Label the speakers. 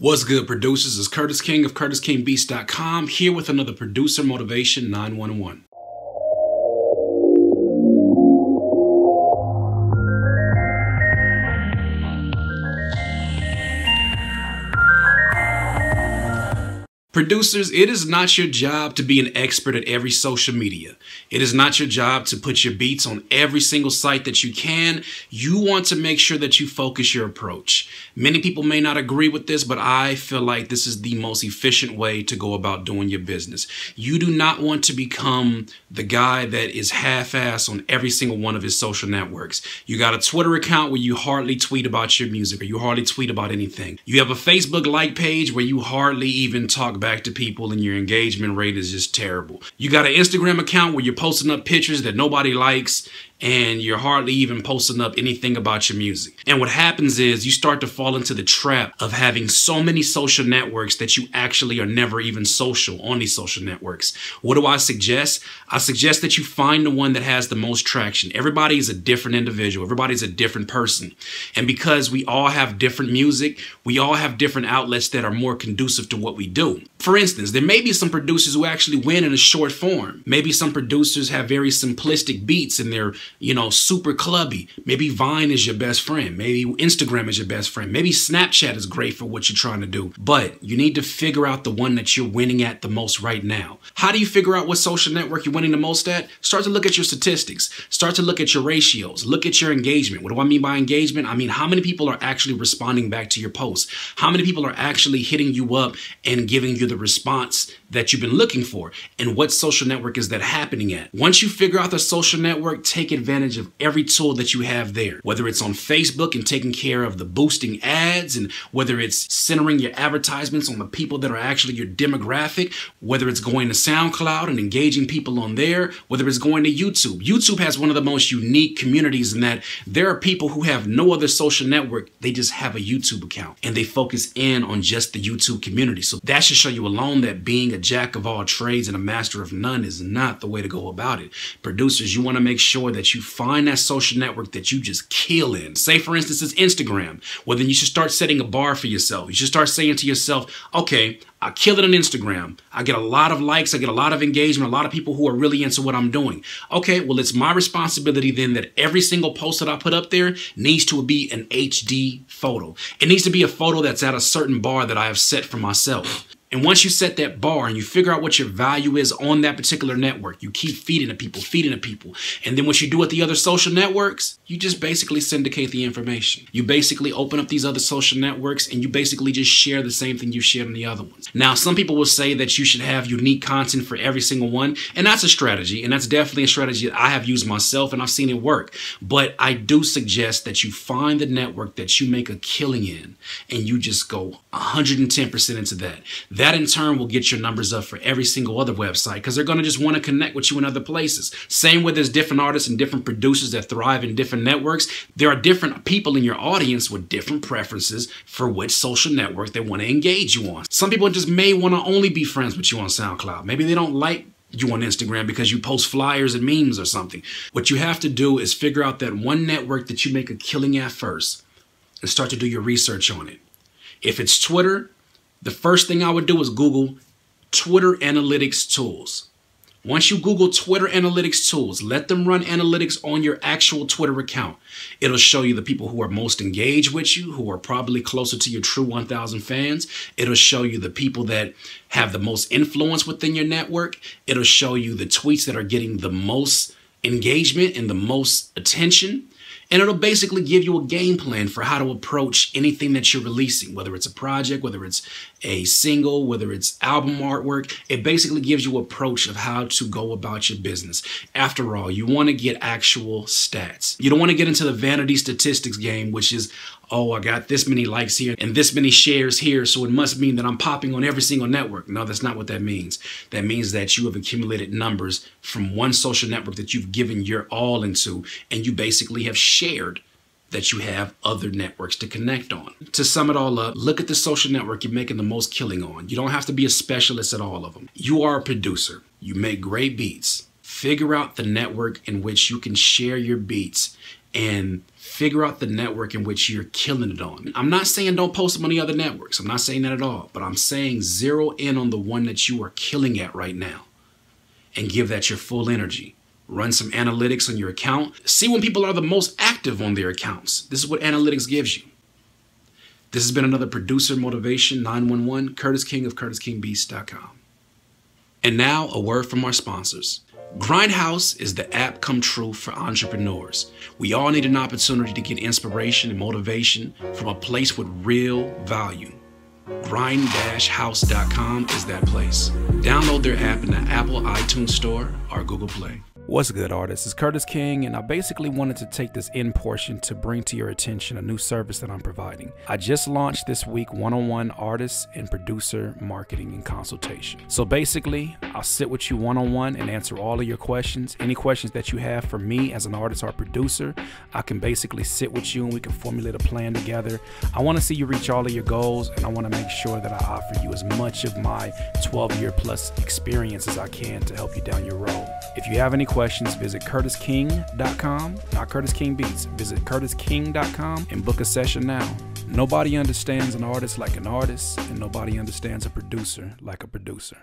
Speaker 1: What's good, producers? It's Curtis King of CurtisKingBeats.com here with another Producer Motivation 911. Producers, it is not your job to be an expert at every social media. It is not your job to put your beats on every single site that you can. You want to make sure that you focus your approach. Many people may not agree with this, but I feel like this is the most efficient way to go about doing your business. You do not want to become the guy that is half-assed on every single one of his social networks. You got a Twitter account where you hardly tweet about your music or you hardly tweet about anything. You have a Facebook like page where you hardly even talk back to people and your engagement rate is just terrible. You got an Instagram account where you're posting up pictures that nobody likes and you're hardly even posting up anything about your music. And what happens is you start to fall into the trap of having so many social networks that you actually are never even social on these social networks. What do I suggest? I suggest that you find the one that has the most traction. Everybody is a different individual. Everybody's a different person. And because we all have different music, we all have different outlets that are more conducive to what we do. For instance, there may be some producers who actually win in a short form. Maybe some producers have very simplistic beats and they're super clubby. Maybe Vine is your best friend. Maybe Instagram is your best friend. Maybe Snapchat is great for what you're trying to do. But you need to figure out the one that you're winning at the most right now. How do you figure out what social network you're winning the most at? Start to look at your statistics. Start to look at your ratios. Look at your engagement. What do I mean by engagement? I mean, how many people are actually responding back to your posts? How many people are actually hitting you up and giving you the response that you've been looking for? And what social network is that happening at? Once you figure out the social network, take advantage of every tool that you have there, whether it's on Facebook and taking care of the boosting ads, and whether it's centering your advertisements on the people that are actually your demographic, whether it's going to SoundCloud and engaging people on there, whether it's going to YouTube. YouTube has one of the most unique communities in that there are people who have no other social network. They just have a YouTube account and they focus in on just the YouTube community. So that should show you alone that being a jack of all trades and a master of none is not the way to go about it. Producers, you want to make sure that you find that social network that you just kill in. Say, for instance, it's Instagram. Well, then you should start setting a bar for yourself. You should start saying to yourself, okay, I kill it on Instagram. I get a lot of likes. I get a lot of engagement, a lot of people who are really into what I'm doing. Okay, well, it's my responsibility then that every single post that I put up there needs to be an HD photo. It needs to be a photo that's at a certain bar that I have set for myself. And once you set that bar and you figure out what your value is on that particular network, you keep feeding the people. And then what you do with the other social networks, you just basically syndicate the information. You basically open up these other social networks and you basically just share the same thing you shared on the other ones. Now, some people will say that you should have unique content for every single one. And that's a strategy. And that's definitely a strategy that I have used myself and I've seen it work. But I do suggest that you find the network that you make a killing in and you just go 110% into that. That in turn will get your numbers up for every single other website because they're going to just want to connect with you in other places. Same with there's different artists and different producers that thrive in different networks. There are different people in your audience with different preferences for which social network they want to engage you on. Some people just may want to only be friends with you on SoundCloud. Maybe they don't like you on Instagram because you post flyers and memes or something. What you have to do is figure out that one network that you make a killing at first and start to do your research on it. If it's Twitter, the first thing I would do is Google Twitter analytics tools. Once you Google Twitter analytics tools, let them run analytics on your actual Twitter account. It'll show you the people who are most engaged with you, who are probably closer to your true 1,000 fans. It'll show you the people that have the most influence within your network. It'll show you the tweets that are getting the most engagement and the most attention. And it'll basically give you a game plan for how to approach anything that you're releasing, whether it's a project, whether it's a single, whether it's album artwork. It basically gives you an approach of how to go about your business. After all, you want to get actual stats. You don't want to get into the vanity statistics game, which is, oh, I got this many likes here and this many shares here, so it must mean that I'm popping on every single network. No, that's not what that means. That means that you have accumulated numbers from one social network that you've given your all into, and you basically have shared that you have other networks to connect on. To sum it all up, look at the social network you're making the most killing on. You don't have to be a specialist at all of them. You are a producer. You make great beats. Figure out the network in which you can share your beats and Figure out the network in which you're killing it on. I'm not saying don't post them on the other networks. I'm not saying that at all. But I'm saying zero in on the one that you are killing at right now and give that your full energy. Run some analytics on your account. See when people are the most active on their accounts. This is what analytics gives you. This has been another Producer Motivation 911, Curtis King of CurtisKingBeats.com. And now a word from our sponsors. Grindhouse is the app come true for entrepreneurs. We all need an opportunity to get inspiration and motivation from a place with real value. Grind-house.com is that place. Download their app in the Apple iTunes Store or Google Play.
Speaker 2: What's good, artists? It's Curtis King, and I basically wanted to take this end portion to bring to your attention a new service that I'm providing. I just launched this week one-on-one artist and producer marketing and consultation. So basically, I'll sit with you one-on-one and answer all of your questions. Any questions that you have for me as an artist or producer, I can basically sit with you and we can formulate a plan together. I want to see you reach all of your goals, and I want to make sure that I offer you as much of my 12-year plus experience as I can to help you down your road. If you have any questions, visit CurtisKing.com, not Curtis King Beats. Visit CurtisKing.com and book a session now. Nobody understands an artist like an artist, and nobody understands a producer like a producer.